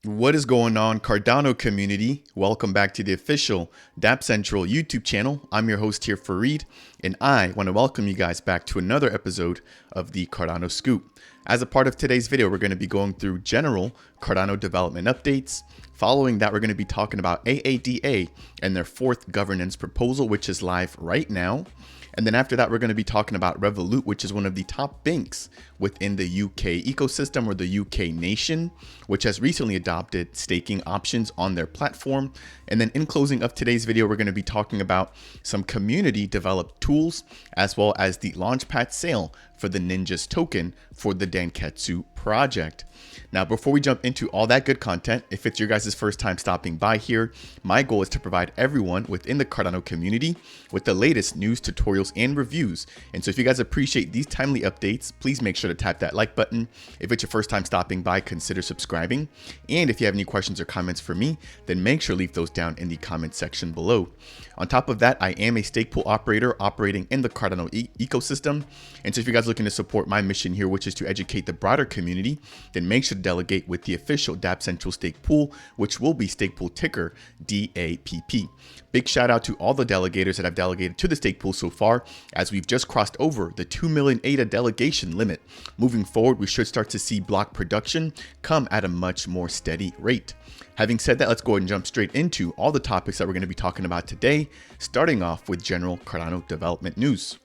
What is going on, Cardano community? Welcome back to the official Dapp Central YouTube channel. I'm your host here, Fareed, and I want to welcome you guys back to another episode of the Cardano Scoop. As a part of today's video, we're going to be going through general Cardano development updates. Following that, we're going to be talking about AADA and their fourth governance proposal, which is live right now. And then after that, we're going to be talking about Revolut, which is one of the top banks within the UK ecosystem or the UK nation, which has recently adopted staking options on their platform. And then in closing of today's video, we're going to be talking about some community developed tools, as well as the launchpad sale for the Ninjas token for the Danketsu project. Now, before we jump into all that good content, if it's your guys' first time stopping by here, my goal is to provide everyone within the Cardano community with the latest news, tutorials, and reviews. And so if you guys appreciate these timely updates, please make sure to tap that like button. If it's your first time stopping by, consider subscribing. And if you have any questions or comments for me, then make sure to leave those down in the comment section below. On top of that, I am a stake pool operator operating in the Cardano ecosystem. And so if you guys are looking to support my mission here, which is to educate the broader community, then make sure to delegate with the official Dapp Central stake pool, which will be stake pool ticker DAPP. Big shout out to all the delegators that have delegated to the stake pool so far, as we've just crossed over the 2 million AADA delegation limit. Moving forward, we should start to see block production come at a much more steady rate. Having said that, let's go ahead and jump straight into all the topics that we're going to be talking about today, starting off with general Cardano development news.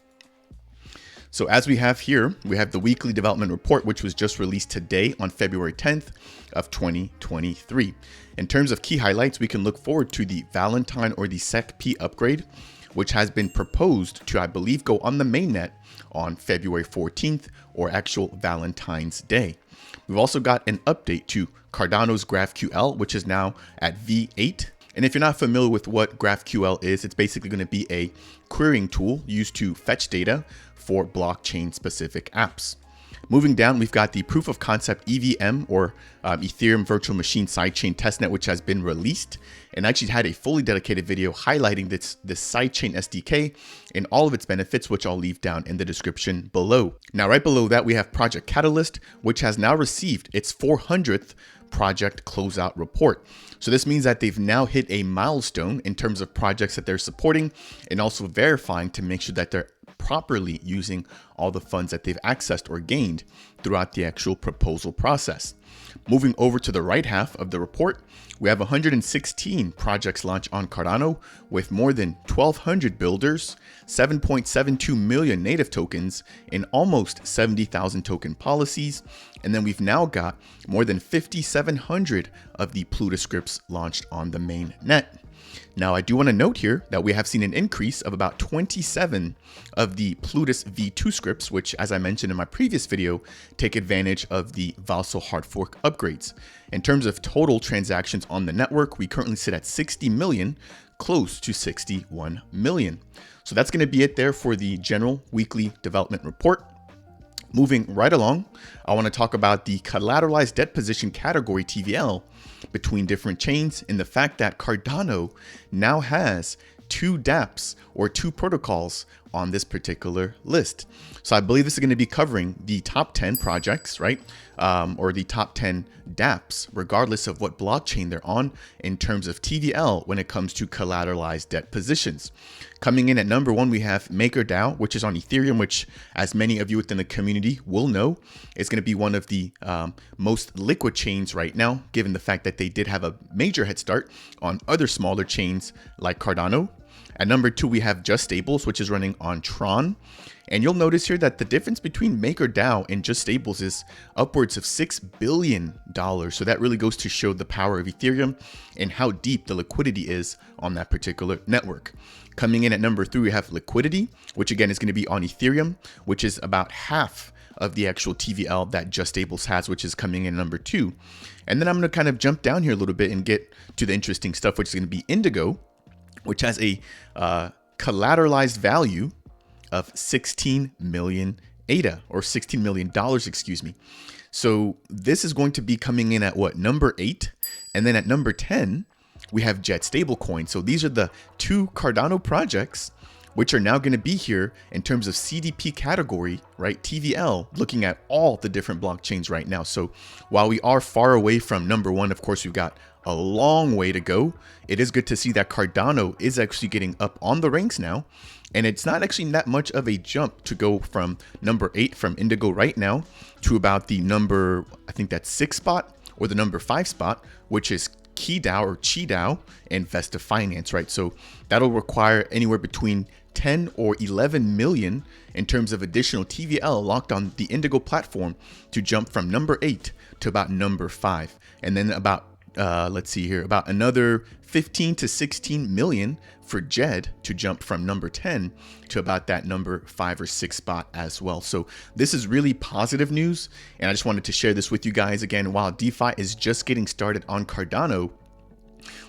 So as we have here, we have the weekly development report, which was just released today on February 10th of 2023. In terms of key highlights, we can look forward to the Valentine or the SecP upgrade, which has been proposed to, I believe, go on the mainnet on February 14th or actual Valentine's Day. We've also got an update to Cardano's GraphQL, which is now at V8. And if you're not familiar with what GraphQL is, it's basically going to be a querying tool used to fetch data for blockchain specific apps. Moving down, we've got the proof of concept EVM or Ethereum virtual machine sidechain testnet, which has been released, and actually had a fully dedicated video highlighting this sidechain SDK and all of its benefits, which I'll leave down in the description below. Now, right below that, we have Project Catalyst, which has now received its 400th project closeout report. So this means that they've now hit a milestone in terms of projects that they're supporting and also verifying to make sure that they're properly using all the funds that they've accessed or gained throughout the actual proposal process. Moving over to the right half of the report, we have 116 projects launched on Cardano with more than 1,200 builders, 7.72 million native tokens, and almost 70,000 token policies. And then we've now got more than 5,700 of the Plutus scripts launched on the main net. Now, I do want to note here that we have seen an increase of about 27 of the Plutus V2 scripts, which, as I mentioned in my previous video, take advantage of the Vassal hard fork upgrades. In terms of total transactions on the network, we currently sit at 60 million, close to 61 million. So that's going to be it there for the general weekly development report. Moving right along, I want to talk about the collateralized debt position category TVL between different chains and the fact that Cardano now has 2 dApps or 2 protocols on this particular list. So I believe this is going to be covering the top 10 projects, right? Or the top 10 dApps, regardless of what blockchain they're on in terms of TVL when it comes to collateralized debt positions. Coming in at number 1, we have MakerDAO, which is on Ethereum, which, as many of you within the community will know, is going to be one of the most liquid chains right now, given the fact that they did have a major head start on other smaller chains like Cardano. At number 2, we have Just Stables, which is running on Tron. And you'll notice here that the difference between MakerDAO and Just Stables is upwards of $6 billion. So that really goes to show the power of Ethereum and how deep the liquidity is on that particular network. Coming in at number 3, we have Liquidity, which again is going to be on Ethereum, which is about half of the actual TVL that Just Stables has, which is coming in number 2. And then I'm going to kind of jump down here a little bit and get to the interesting stuff, which is going to be Indigo, which has a collateralized value of 16 million AADA or $16 million, excuse me. So this is going to be coming in at what, number 8, and then at number 10 we have Jet stablecoin. So these are the 2 Cardano projects which are now going to be here in terms of CDP category, right? TVL, looking at all the different blockchains right now. So while we are far away from number one, of course, we've got a long way to go. It is good to see that Cardano is actually getting up on the ranks now. And it's not actually that much of a jump to go from number 8 from Indigo right now to about the number, I think that's 6 spot or the number 5 spot, which is KeyDAO or ChiDAO and Vesta Finance, right? So that'll require anywhere between 10 or 11 million in terms of additional TVL locked on the Indigo platform to jump from number 8 to about number 5. And then about, let's see here, about another 15 to 16 million for DJED to jump from number 10 to about that number 5 or 6 spot as well. So this is really positive news. And I just wanted to share this with you guys again. While DeFi is just getting started on Cardano,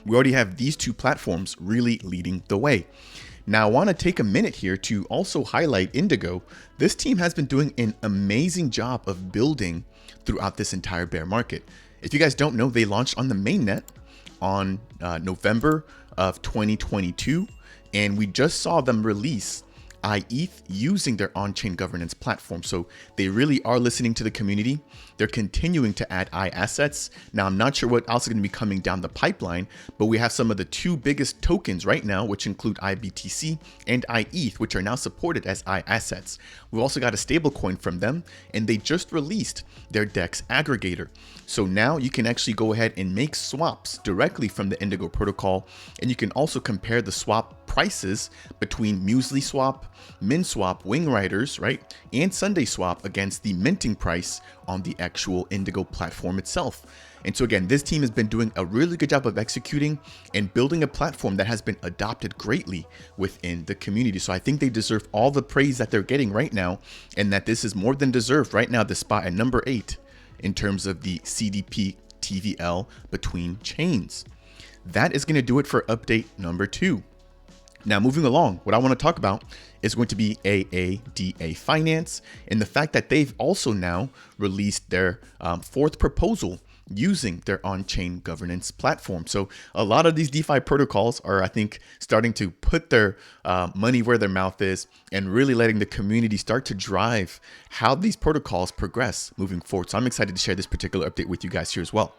we already have these two platforms really leading the way. Now, I want to take a minute here to also highlight Indigo. This team has been doing an amazing job of building throughout this entire bear market. If you guys don't know, they launched on the mainnet on November of 2022, and we just saw them release iETH using their on-chain governance platform. So they really are listening to the community. They're continuing to add assets. Now, I'm not sure what else is going to be coming down the pipeline, but we have some of the two biggest tokens right now, which include IBTC and iETH, which are now supported as assets. We've also got a stable coin from them, and they just released their DEX aggregator. So now you can actually go ahead and make swaps directly from the Indigo protocol, and you can also compare the swap prices between Muesli Swap, MinSwap, Wing Riders, right, and Sunday Swap against the minting price on the actual Indigo platform itself. And so again, this team has been doing a really good job of executing and building a platform that has been adopted greatly within the community. So I think they deserve all the praise that they're getting right now, and that this is more than deserved right now, the spot at number 8 in terms of the CDP TVL between chains. That is going to do it for update number 2. Now, moving along, what I want to talk about is going to be AADA Finance and the fact that they've also now released their 4th proposal using their on-chain governance platform. So a lot of these DeFi protocols are, I think, starting to put their money where their mouth is and really letting the community start to drive how these protocols progress moving forward. So I'm excited to share this particular update with you guys here as well.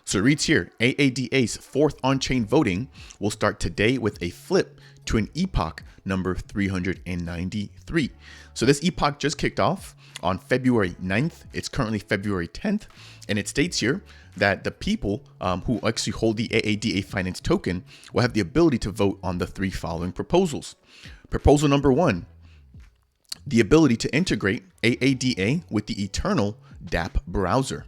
So it reads here, AADA's 4th on-chain voting will start today with a flip to an epoch number 393. So this epoch just kicked off on February 9th. It's currently February 10th. And it states here that the people who actually hold the AADA Finance token will have the ability to vote on the 3 following proposals. Proposal number 1, the ability to integrate AADA with the Eternal Dapp browser.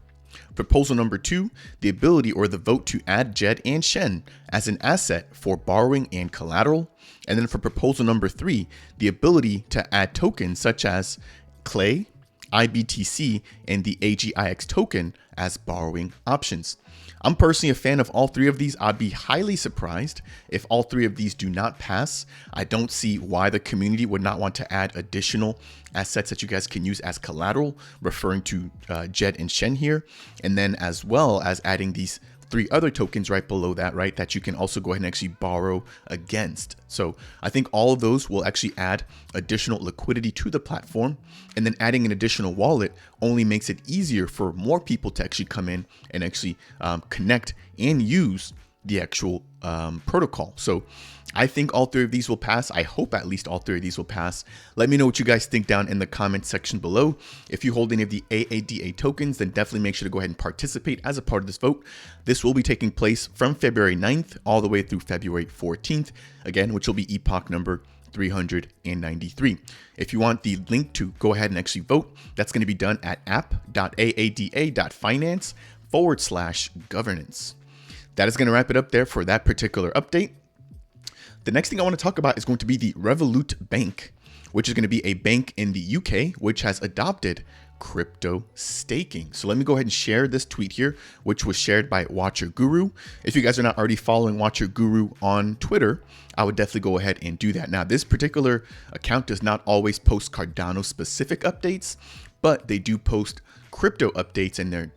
Proposal number 2, the ability or the vote to add DJED and Shen as an asset for borrowing and collateral. And then for proposal number 3, the ability to add tokens such as Clay, IBTC, and the AGIX token as borrowing options. I'm personally a fan of all 3 of these. I'd be highly surprised if all 3 of these do not pass. I don't see why the community would not want to add additional assets that you guys can use as collateral, referring to DJED and Shen here, and then as well as adding these 3 other tokens right below that, right, that you can also go ahead and actually borrow against. So I think all of those will actually add additional liquidity to the platform, and then adding an additional wallet only makes it easier for more people to actually come in and actually connect and use the actual protocol. So I think all 3 of these will pass. I hope at least all 3 of these will pass. Let me know what you guys think down in the comment section below. If you hold any of the AADA tokens, then definitely make sure to go ahead and participate as a part of this vote. This will be taking place from February 9th all the way through February 14th, again, which will be epoch number 393. If you want the link to go ahead and actually vote, that's going to be done at app.aada.finance/governance. That is going to wrap it up there for that particular update. The next thing I want to talk about is going to be the Revolut Bank, which is going to be a bank in the UK, which has adopted crypto staking. So let me go ahead and share this tweet here, which was shared by Watcher Guru. If you guys are not already following Watcher Guru on Twitter, I would definitely go ahead and do that. Now, this particular account does not always post Cardano specific updates, but they do post crypto updates, and they're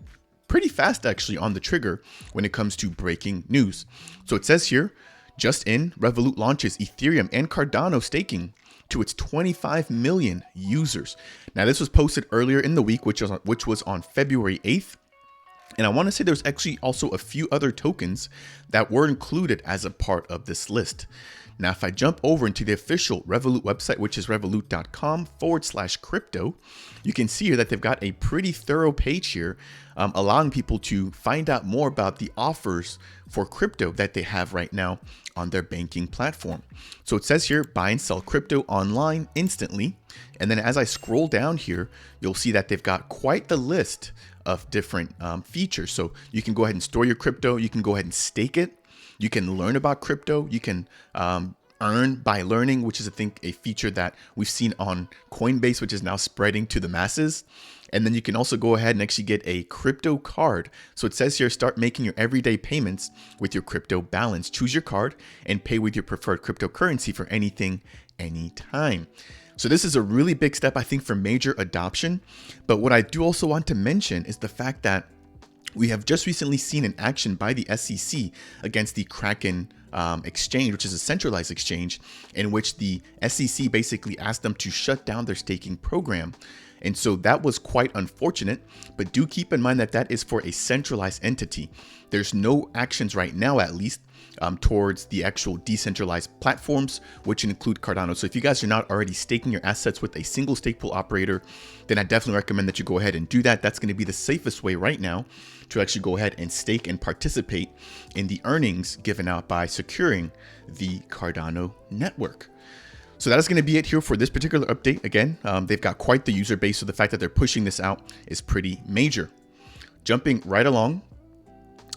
pretty fast actually on the trigger when it comes to breaking news. So it says here, Just in, Revolut launches Ethereum and Cardano staking to its 25 million users. Now, this was posted earlier in the week, which was on February 8th. And I want to say there's actually also a few other tokens that were included as a part of this list. Now, if I jump over into the official Revolut website, which is revolut.com/crypto, you can see here that they've got a pretty thorough page here, allowing people to find out more about the offers for crypto that they have right now on their banking platform. So it says here, buy and sell crypto online instantly. And then as I scroll down here, you'll see that they've got quite the list of different features. So you can go ahead and store your crypto. You can go ahead and stake it. You can learn about crypto. You can earn by learning, which is, I think, a feature that we've seen on Coinbase, which is now spreading to the masses. And then you can also go ahead and actually get a crypto card. So it says here, start making your everyday payments with your crypto balance. Choose your card and pay with your preferred cryptocurrency for anything, anytime. So this is a really big step, I think, for major adoption. But what I do also want to mention is the fact that we have just recently seen an action by the SEC against the Kraken exchange, which is a centralized exchange, in which the SEC basically asked them to shut down their staking program. And so that was quite unfortunate, but do keep in mind that that is for a centralized entity. There's no actions right now, at least, towards the actual decentralized platforms, which include Cardano. So if you guys are not already staking your assets with a single stake pool operator, then I definitely recommend that you go ahead and do that. That's going to be the safest way right now to actually go ahead and stake and participate in the earnings given out by securing the Cardano network. So that is going to be it here for this particular update. Again, they've got quite the user base, so the fact that they're pushing this out is pretty major. Jumping right along,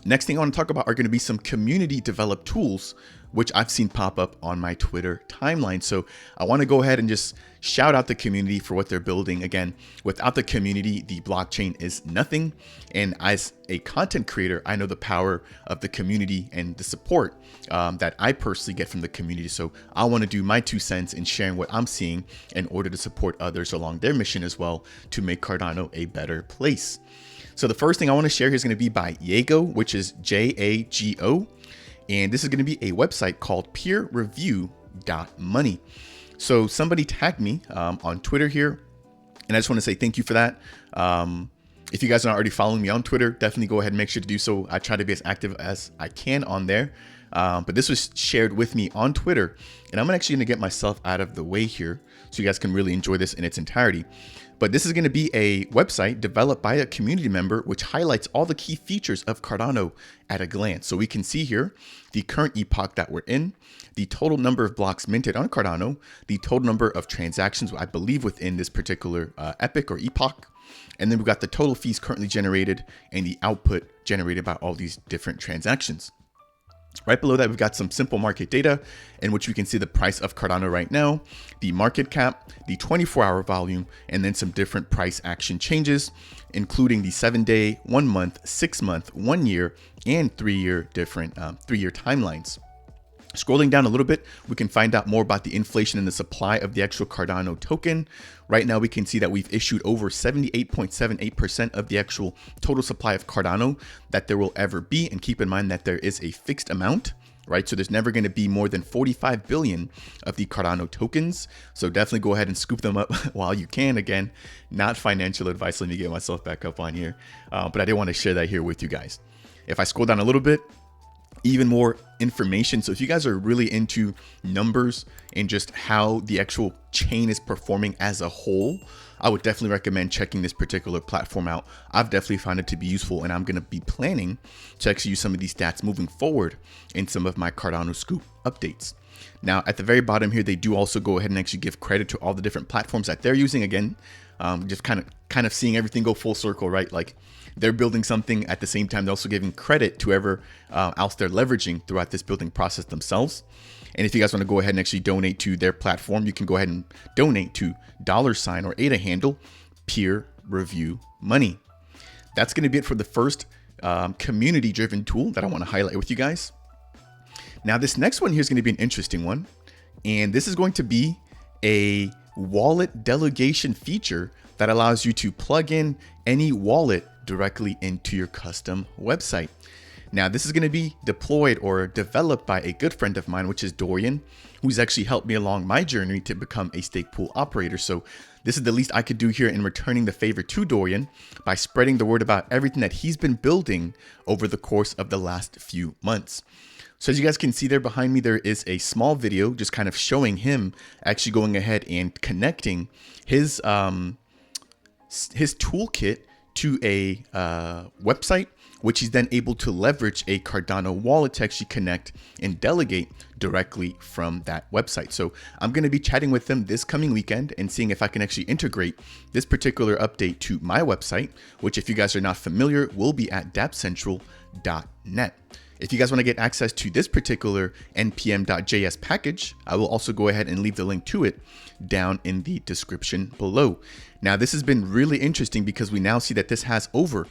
next thing I want to talk about are going to be some community developed tools, which I've seen pop up on my Twitter timeline. So I want to go ahead and just shout out the community for what they're building. Again, without the community, the blockchain is nothing. And as a content creator, I know the power of the community and the support that I personally get from the community. So I want to do my 2 cents in sharing what I'm seeing in order to support others along their mission as well to make Cardano a better place. So the first thing I want to share here is going to be by Jago, which is JAGO. And this is going to be a website called peerreview.money. So somebody tagged me on Twitter here, and I just want to say thank you for that. If you guys are not already following me on Twitter, definitely go ahead and make sure to do so. I try to be as active as I can on there. But this was shared with me on Twitter, and I'm actually going to get myself out of the way here so you guys can really enjoy this in its entirety. But this is going to be a website developed by a community member, which highlights all the key features of Cardano at a glance. So we can see here the current epoch that we're in, the total number of blocks minted on Cardano, the total number of transactions, I believe, within this particular epoch or epoch. And then we've got the total fees currently generated and the output generated by all these different transactions. Right below that, we've got some simple market data in which we can see the price of Cardano right now, the market cap, the 24-hour volume, and then some different price action changes, including the 7-day, 1 month, 6 month, 1 year, and 3-year different 3-year timelines. Scrolling down a little bit, we can find out more about the inflation in the supply of the actual Cardano token. Right now, we can see that we've issued over 78.78% of the actual total supply of Cardano that there will ever be. And keep in mind that there is a fixed amount, right? So there's never going to be more than 45 billion of the Cardano tokens. So definitely go ahead and scoop them up while you can. Again, not financial advice. Let me get myself back up on here. But I did want to share that here with you guys. If I scroll down a little bit, even more information. So if you guys are really into numbers and just how the actual chain is performing as a whole, I would definitely recommend checking this particular platform out. I've definitely found it to be useful, and I'm going to be planning to actually use some of these stats moving forward in some of my Cardano Scoop updates. Now, at the very bottom here, they do also go ahead and actually give credit to all the different platforms that they're using. Again, just kind of seeing everything go full circle, right? Like, they're building something at the same time. They're also giving credit to whoever else they're leveraging throughout this building process themselves. And if you guys want to go ahead and actually donate to their platform, you can go ahead and donate to $ or AADA handle peer review money. That's going to be it for the first community driven tool that I want to highlight with you guys. Now, this next one here is going to be an interesting one. And this is going to be a wallet delegation feature that allows you to plug in any wallet directly into your custom website. Now, this is going to be deployed or developed by a good friend of mine, which is Dorian, who's actually helped me along my journey to become a stake pool operator. So this is the least I could do here in returning the favor to Dorian by spreading the word about everything that he's been building over the course of the last few months. So as you guys can see there behind me, there is a small video just kind of showing him actually going ahead and connecting his toolkit to a website, which he's then able to leverage a Cardano wallet to actually connect and delegate directly from that website. So I'm going to be chatting with them this coming weekend and seeing if I can actually integrate this particular update to my website, which, if you guys are not familiar, will be at dappcentral.net. If you guys want to get access to this particular npm.js package, I will also go ahead and leave the link to it down in the description below. Now, this has been really interesting because we now see that this has over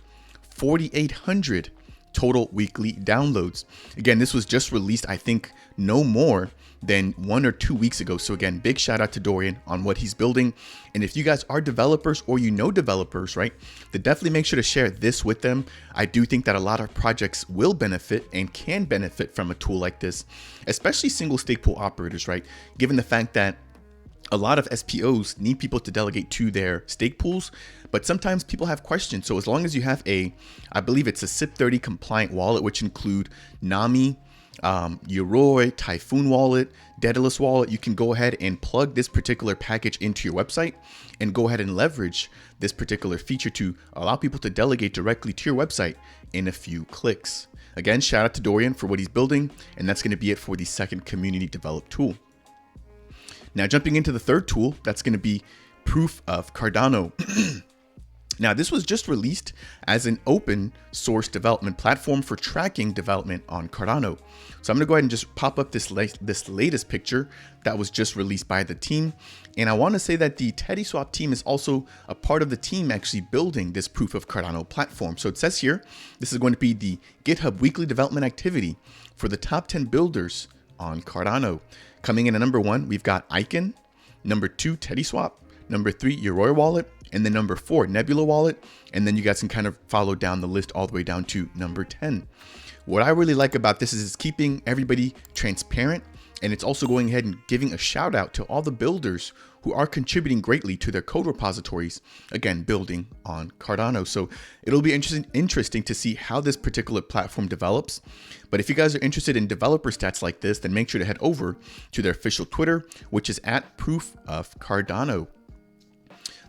4,800 total weekly downloads. Again, this was just released, I think, no more than 1 or 2 weeks ago. So again, big shout out to Dorian on what he's building. And if you guys are developers or you know developers, right, then definitely make sure to share this with them. I do think that a lot of projects will benefit and can benefit from a tool like this, especially single stake pool operators, right? Given the fact that a lot of SPOs need people to delegate to their stake pools, but sometimes people have questions. So as long as you have I believe it's a CIP30 compliant wallet, which include Nami, Yoroi, Typhoon wallet, Daedalus wallet, you can go ahead and plug this particular package into your website and go ahead and leverage this particular feature to allow people to delegate directly to your website in a few clicks. Again, shout out to Dorian for what he's building, and that's going to be it for the second community developed tool. Now, jumping into the third tool, that's going to be Proof of Cardano. Now, this was just released as an open source development platform for tracking development on Cardano. So I'm going to go ahead and just pop up this latest picture that was just released by the team. And I want to say that the TeddySwap team is also a part of the team actually building this Proof of Cardano platform. So it says here, this is going to be the GitHub weekly development activity for the top 10 builders on Cardano. Coming in at number 1, we've got Icon, number 2, TeddySwap, number 3, Yoroi wallet, and then number 4, Nebula wallet. And then you guys can kind of follow down the list all the way down to number 10. What I really like about this is it's keeping everybody transparent, and it's also going ahead and giving a shout out to all the builders who are contributing greatly to their code repositories, again, building on Cardano. So it'll be interesting to see how this particular platform develops. But if you guys are interested in developer stats like this, then make sure to head over to their official Twitter, which is at Proof of Cardano.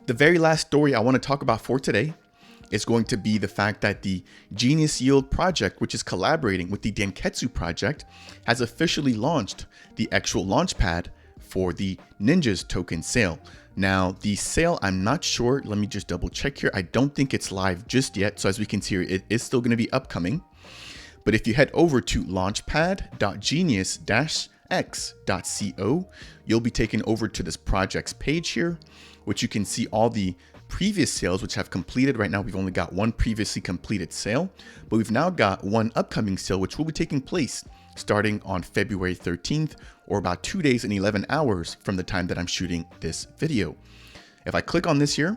The very last story I want to talk about for today is going to be the fact that the Genius Yield project, which is collaborating with the Danketsu project, has officially launched the actual launchpad for the Ninjas token sale. Now, the sale, I'm not sure. Let me just double check here. I don't think it's live just yet. So as we can see here, it is still going to be upcoming. But if you head over to launchpad.genius-x.co, you'll be taken over to this project's page here, which you can see all the previous sales which have completed. Right now, we've only got one previously completed sale, but we've now got one upcoming sale, which will be taking place starting on February 13th, or about 2 days and 11 hours from the time that I'm shooting this video. If I click on this here,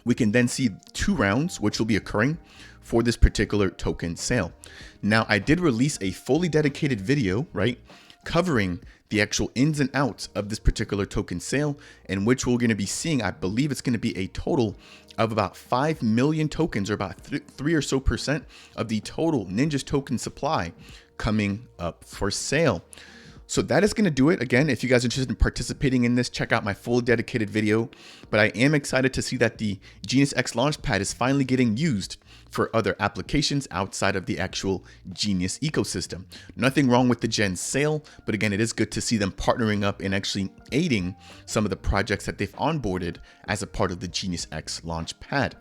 we can then see 2 rounds, which will be occurring for this particular token sale. Now, I did release a fully dedicated video, right, covering the actual ins and outs of this particular token sale, in which we're going to be seeing, I believe it's going to be a total of about 5 million tokens, or about 3 or so % of the total Ninjas token supply coming up for sale. So that is going to do it. Again, if you guys are interested in participating in this, check out my full dedicated video. But I am excited to see that the Genius X Launchpad is finally getting used for other applications outside of the actual Genius ecosystem. Nothing wrong with the Gen sale, but again, it is good to see them partnering up and actually aiding some of the projects that they've onboarded as a part of the Genius X Launchpad.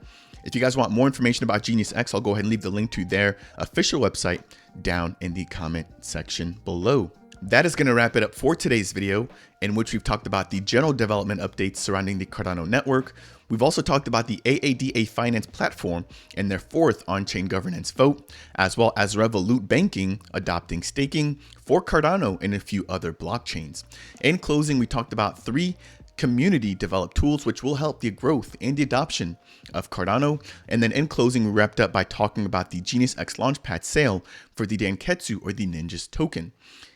If you guys want more information about Genius X, I'll go ahead and leave the link to their official website down in the comment section below. That is going to wrap it up for today's video, in which we've talked about the general development updates surrounding the Cardano network. We've also talked about the AADA finance platform and their 4th on-chain governance vote, as well as Revolut banking adopting staking for Cardano and a few other blockchains. In closing, we talked about 3 community develop tools which will help the growth and the adoption of Cardano. And then in closing, we wrapped up by talking about the Genius X Launchpad sale for the Danketsu or the Ninjas token.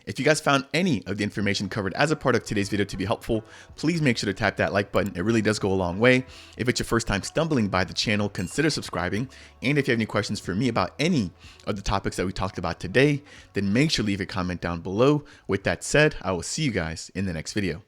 If you guys found any of the information covered as a part of today's video to be helpful, please make sure to tap that like button. It really does go a long way. If it's your first time stumbling by the channel, consider subscribing. And if you have any questions for me about any of the topics that we talked about today, then make sure to leave a comment down below. With that said, I will see you guys in the next video.